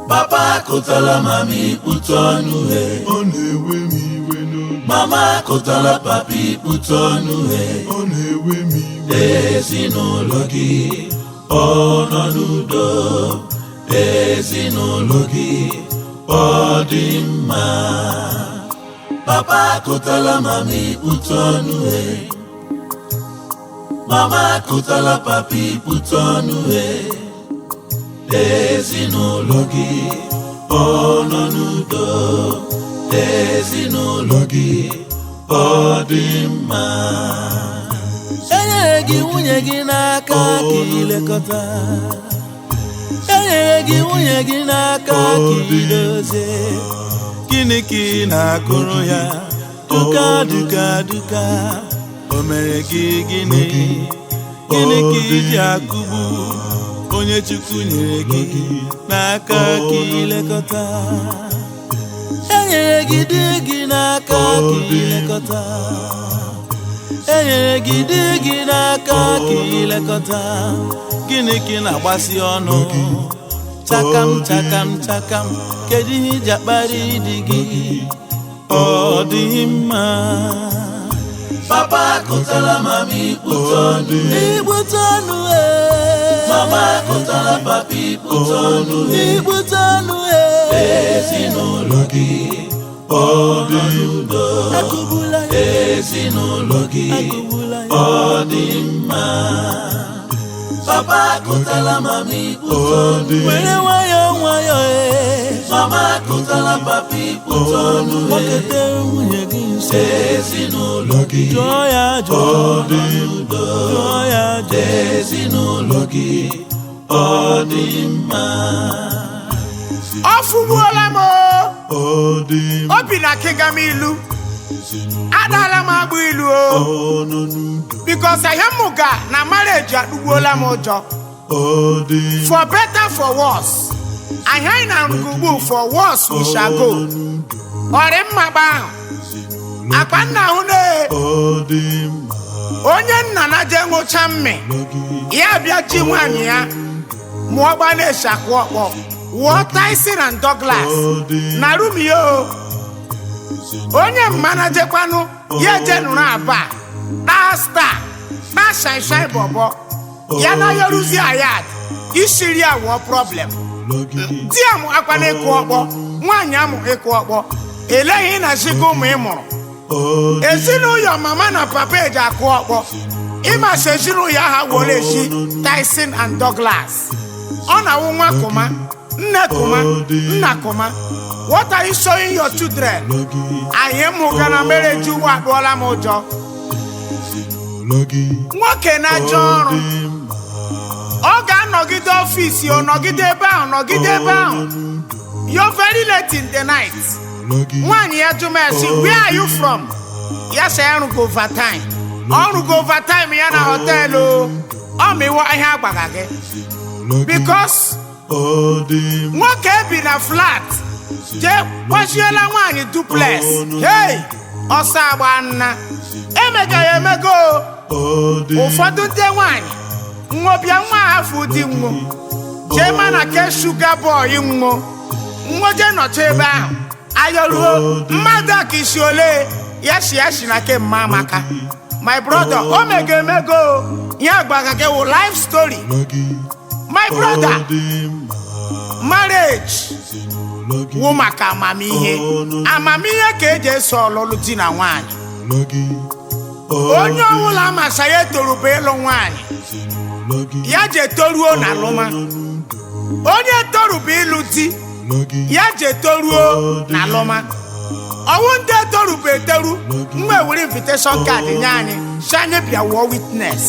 Papa kụtala mami ikputu ọnụ he. Ọ na-ewe m iwe n'obi. Mama kụtala papi ikputu ọnụ he. Ọ na-ewe m iwe. Ezinụlọ gị ọ nọ n'udo. Ezinụlọ gị ọ dị mma. Papa kụtala mami ikputu ọnụ he. Mama kụtala papi ikputu ọnụ he. Ezinụlọ gị ọ nọ n'udo. Ezinụlọ gị ọ dị mma. Enyere gị nwunye gị n'aka ka ilekọta. Enyere gị nwunye gị n'aka ka idozie. Gịnị ka ị na-akụrụ ya? Duka duka duka. O mere gị gịnị? Gịnị ka iji akụgbu onye Chukwu nyere gị n'aka ka ilekọta? Enyere gị di gị n'aka ka ilekọta. Enyere gị di gị n'aka ka ilekọta. Gịnị ka ị na-agbasi ọnụ? Chakam chakam chakam. Kedu ihe iji akparị di gị? Ọ dị mma. Papa kụtala mami ikputu ọnụ he. Ikputu ọnụ he. Mama kụtala papi ikputu ọnụ he. Ikputu ọnụ he. Ezinụlọ gị ọ dị n'udo. Akụgbula ya. Ezinụlọ gị Akụgbula ya. ọ dị mma. Papa kụtala mami ikputu ọnụ he. Were nwayọọ nwayọọ Mama kụtala papi ikputu ọnụ he. Kpọkọta nwunye gị nso. Ezinụlọ gị Jụọ ya ọ ajụjụ. dị n'udo. Jụọ ya ajụjụ. Ezinụlọ gị ọ dị mma. Ọfụgbuola m Ọ dị mma. obi na kịga m ilu. Adala m agbụ ilu o. Ọ nọ n'udo. Because ahịa mmụga na marriage adụgbuola m ụjọ. Ọ dị mma. For better for worse. Ahịa anyị na ngugbu for worse we shall go. Ọrị mmagba ahụ. Akpa nna ahụ na Ọ dị mma. onye nna na je ṅụcha mmi. Ya bịa ji nwaanyị ya. Mụọ gba na-eshi akwụ ọkpọ. Wụọ Tyson and Douglas. Na Romeo. Onye mmana jekwanụ ya je nụrụ aba. Na star. Na shine bọbọ. Ya na yoruzi ayad. Ishiri ya wụọ problem. Di amụ akwa na ịkụ ọkpọ. Nwaanyị amụ ịkụ ọkpọ. Eleghị na zigo ụmụ ị mụrụ. Ezinụlọ mama na papa eji akụ ọkpọ. Ịmasị ezinụlọ ha were echi Tyson and Douglas. Ọ na-awụ nwa kuma, nne kuma, nna kuma. What are you showing your children? Anyị mụga na mere ji ụwa adụọla m ụjọ. Nwoke na-achọ ọrụ. Ọ ga-anọgide ọfisi, ọ nọgide ebe ahụ, nọgide ebe ahụ. You're very late in the night. Nwaanyị ya jụ m esi, where are you from? Ya sị ya rụgo overtime. Ọ rụgo overtime ya na họteelụ. Ọ mịwọ ihe agbaga gị. Because nwoke bi na flat. Je kpọchiela nwaanyị duplex. Hey! Ọsọ agba nna. Emega ya emego. Ụfọdụ ndị nwaanyị. Nwobịa nwa afọ dị nwo. Jee ma na ke shuga boy nwo. Nwoje nọcha ebe ahụ. Ayọruo mmadụ a ka isi ole. Ya shi na ke mma amaka. My brother, o mega emego. Ya gbaga gị wụ life story. My brother, marriage wụ maka amamihe. Amamihe ka eji eso ọlụlụ di na nwaanyị. Onye ọbụla masa ya etoruba ịlụ nwaanyị. Ya je toruo na alụma. Onye toruba ịlụ di. Ya je toruo na alụma. Ọwụ ndị etoruba etoru. Mgbe were invitation card nye anyị. Si anyị bịa wụọ witness.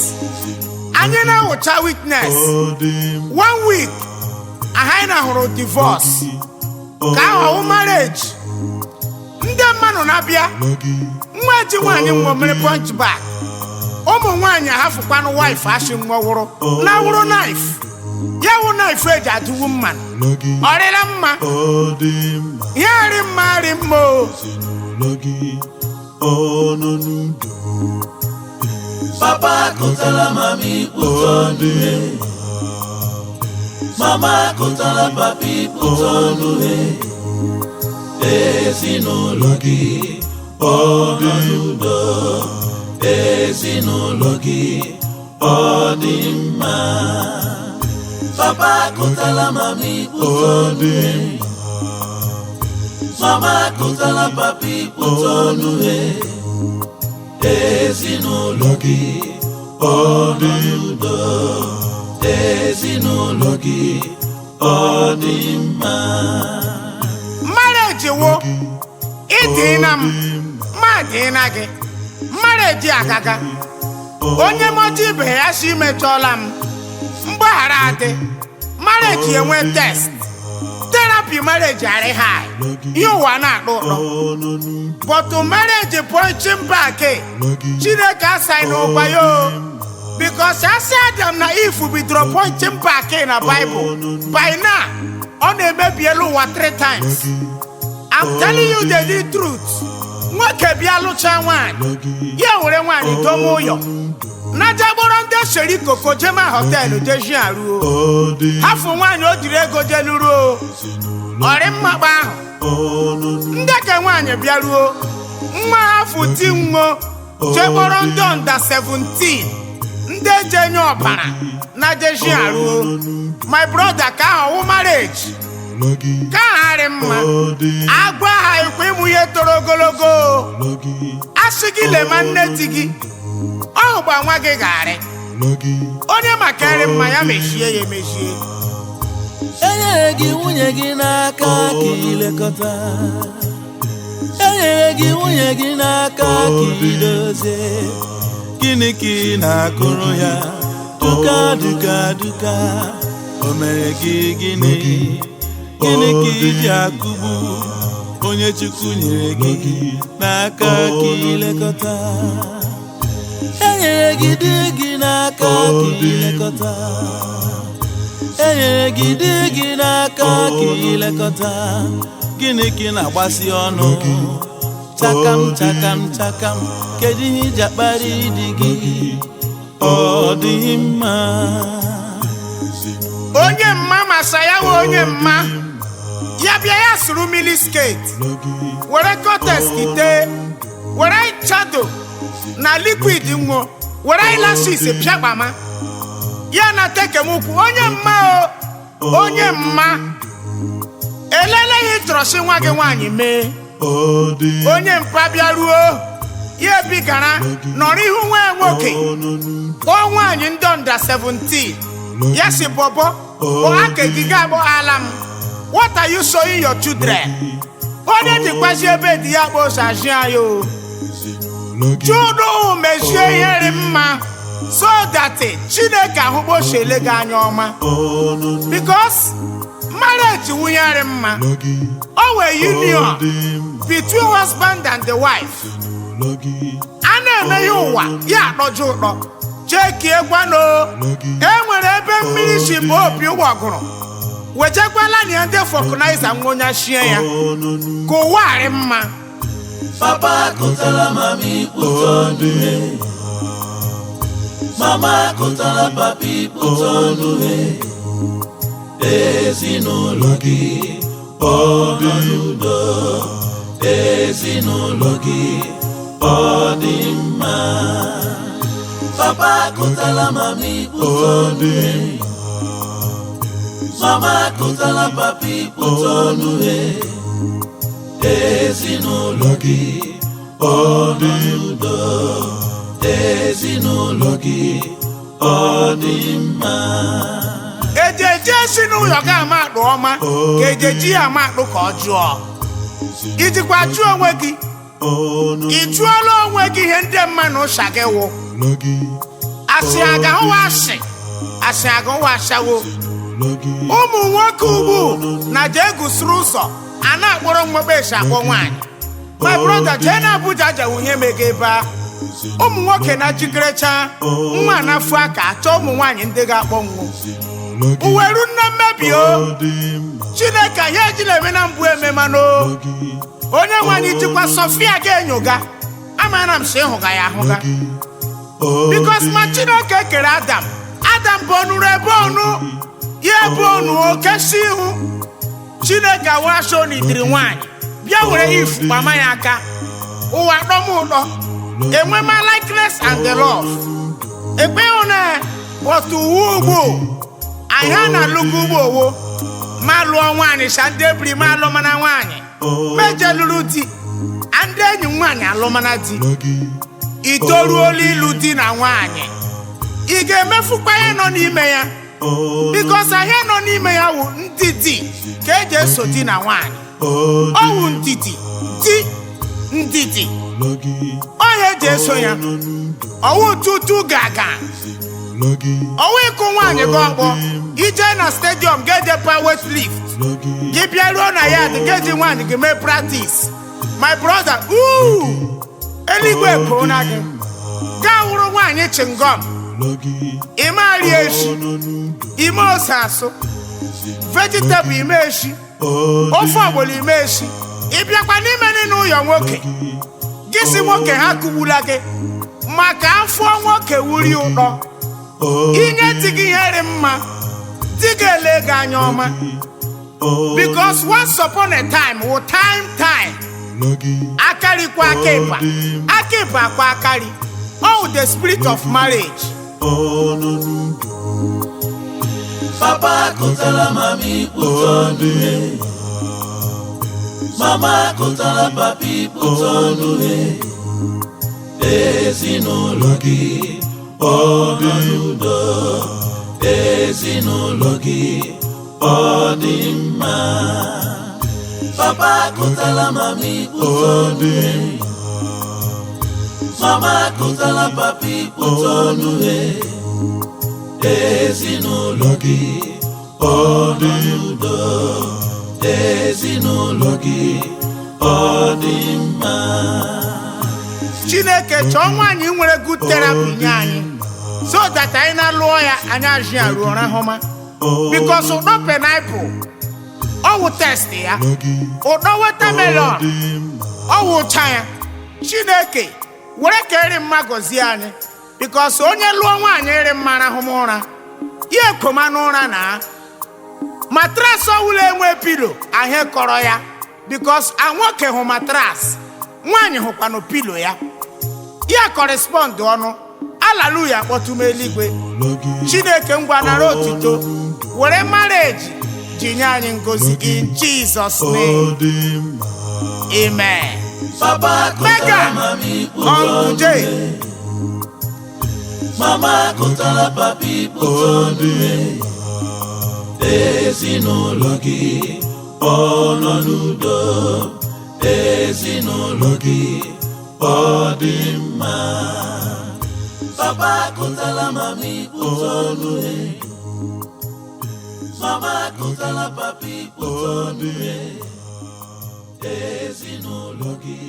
Anyị na-awụcha witness. 1 week. Anyị na hụrụ divorce. Ka ahụ marriage. Ndị mmadụ na-abịa. Nwa ji nwaanyị nwa mere punch bag. Ụmụ nwaanyị ahafụkwanụ wife ashị nwa wụrụ. Na wụrụ knife. Ya wụ knife eji adịwu mma. Ọrịla mma. Ya rị mma rị mma o. Papa kụtala mami ikputu ọnụ he. mama kụtara papi pụta ọnụ ezinụlọ gị ọ dị n'udo ezinụlọ gị ọ dị mma papa kụtara mami pụta ọnụ mama kụtara papi pụta ọnụ ezinụlọ gị ọ dị n'udo ezinụlọ gị ọ dị mma marriage wo ịdịna m ma dịna gị marriage agaga onye mọta ibe ya si metọla m mgbaghara adị marriage enwe test therapy marriage arị high ihe ụwa na-akpọ ụtọ but marriage punching back Chineke asaghị n'ụkwa ya because asị Adam na Eve bidoro punching back na Bible by now ọ na-emebiela ụwa 3 times. I'm telling you the truth. Nwoke bịa lụcha nwaanyị ya were nwaanyị dome ụyọ najagboro ndị sheri koko jema họteelụ Ejeagha ruo hafụ nwaanyị o jiri ego jeluruo ọrị mmakpa ahụ ndị ka nwaanyị bịaruo nwa hafụ ti nwo jegboro ndị under 17 ndị ejenye ọbara na Ejeagha ruo my brother ka ahụ marriage ka harị mma agwa ha ikwe ịmụ ihe toro ogologo asị gị lema nne di gị ọ gba nwa gị garị onye makarị mma ya mechie ya emechie enyere gị nwunye gị n'aka ka ilekọta enyere gị nwunye gị n'aka ka idozie gịnị ka ị na-akụrụ ya duka duka duka o mere gị gịnị gịnị ka iji akụgbu onye Chukwu nyere gị n'aka ka ilekọta enyere gị di gị n'aka ka ilekọta enyere gị di gị n'aka ka ilekọta gịnị ka ị na-agbasi ọnụ chakam chakam chakam kedu ihe iji akparị di gị ọ dị mma onye mma masa ya nwe onye mma ya bịa ya sụrụ milisket were kotes ite were chado na liquid nwo were eyelashes pịakpama ya na tekemukwu onye mma o onye mma elele ihe trọsi nwa gị nwaanyị mee onye mpa bịaruo ya bigara nọrọ ihu nwa nwoke kpọọ nwaanyị ndị under 17 ya si bobo aka gị ga-agbọ ala m what are you showing your children onye dịkwazi ebe dị ya kposazi ayo judu mechie ihe mma so that Chineke ahụgbochile gị anya ọma because marriage nwunyere mma o wee union between husband and the wife a na-eme ya ụwa ya akpọju ụtọ cheki egwano enwere ebe mmiri si bụ opi ụgbọgụrụ wejekwala na ndị fọkụnaiza nwonya shie ya ka ụwa arị mma papa kụtara mami pụta ọnụ mama kụtara papi pụta ọnụ ezinụlọ gị ọ dị n'udo ezinụlọ gị ọ dị mma papa kụtara mami pụta ọnụ mama kụtara papi pụta ọnụ ezinụlọ gị ọ dị n'udo ezinụlọ gị ọ dị mma ejeji ezinụlọ gị ama akpụ ọma ka ejeji ya ama akpụ ka ọ jụọ ijikwa jụọ onwe gị ị jụọla onwe gị ihe ndị mmanụ ụsha gị wụ asị aga hụwa asị aga hụwa ashawo ụmụ nwoke ugbu na jee gụsịrị ụzọ a na-akpọrọ mgbegbe esi akpọ nwaanyị my brother jee na Abuja jawunye mega ebe a ụmụ nwoke na jikerecha nwa na-afụ aka achọ ụmụ nwaanyị ndị ga-akpọ nwo uweru nne mmebi o Chineke ya ejila eme na mbụ ememanụ onye nwaanyị jikwa Sofia ga-enyoga amara m si ịhụga ya ahụga because ma Chineke kere Adam bụ ọnụrụ ebe ọnụ ya bụ onu okesi ihu Chineke washo n'idiri nwanyị bịa were if mama ya aka ụwa dọm ụdọ enwe ma likeness and the love ekpe one but ugbo anyị na lugu ugbo ma lụọ nwanyị shandebri ma alụ mana nwanyị meje lụrụ di ndị enyi nwanyị alụmana di itoruola ịlụ di na nwanyị ị ga-emefukwa ya nọ n'ime ya because ahịa nọ n'ime ya wụ ndidi ka eji eso di na nwanyị ọ wụ ndidi di ndidi ọhịa eji eso ya ọwụ tutu gaga ọwụ ịkụ nwanyị gị ọkpọ ije na stadium ga-eje power lift gị bịaruo na ya dị ga-eji nwanyị gị mee practice my brother eluigwe bụ na gị gaa wụrụ nwanyị chingom ime ari eshi ime ose asụ vegetable ime eshi ofe ọgbọlọ ime eshi ịbịakwa n'ime n'ụlọ nwoke gị si nwoke ha kụgbula gị maka afọ nwoke wuri ụtọ inye di gị ihere mma di gị ele gị anya ọma because once upon a time wụ time akarikwa akịpa kwa akari oh the spirit of marriage Papa kotala mami putonu he Mama kotala papi putonu he Ezinụlọ gị ọ dị udo Ezinụlọ gị ọ dị mma Papa kotala mami putonu he Mama kotala papi putonu he Ezinụlọ gị ọ dị udo Ezinụlọ gị ọ dị mma Chineke chọọ nwaanyị nwere good therapy nye anyị so that anyị na-alụọ ya anyị ajị ya ruo rahụma because ụdọ pineapple ọwụ test ya ụdọ watermelon ọwụ ụcha ya Chineke were ka eri mma gọzie anyị because onye lụọ nwaanyị eri mma rahụma ụra ya ekoma n'ụra na matras ọwụla enwe pilo ahịa kọrọ ya because anwoke hụ matras nwaanyị hụkwanụ pilo ya ya correspond ọnụ hallelujah kpọtụm eluigwe Chineke ngwa nara otito were marriage ji nye anyị ngozi in Jesus name amen mega uncle J Mama kotala papi putonu he Ezinụlọ gị ọ nọ n'udo Ezinụlọ gị ọ dị mma Papa kotala mami putonu he Mama kotala papi putonu he Ezinụlọ gị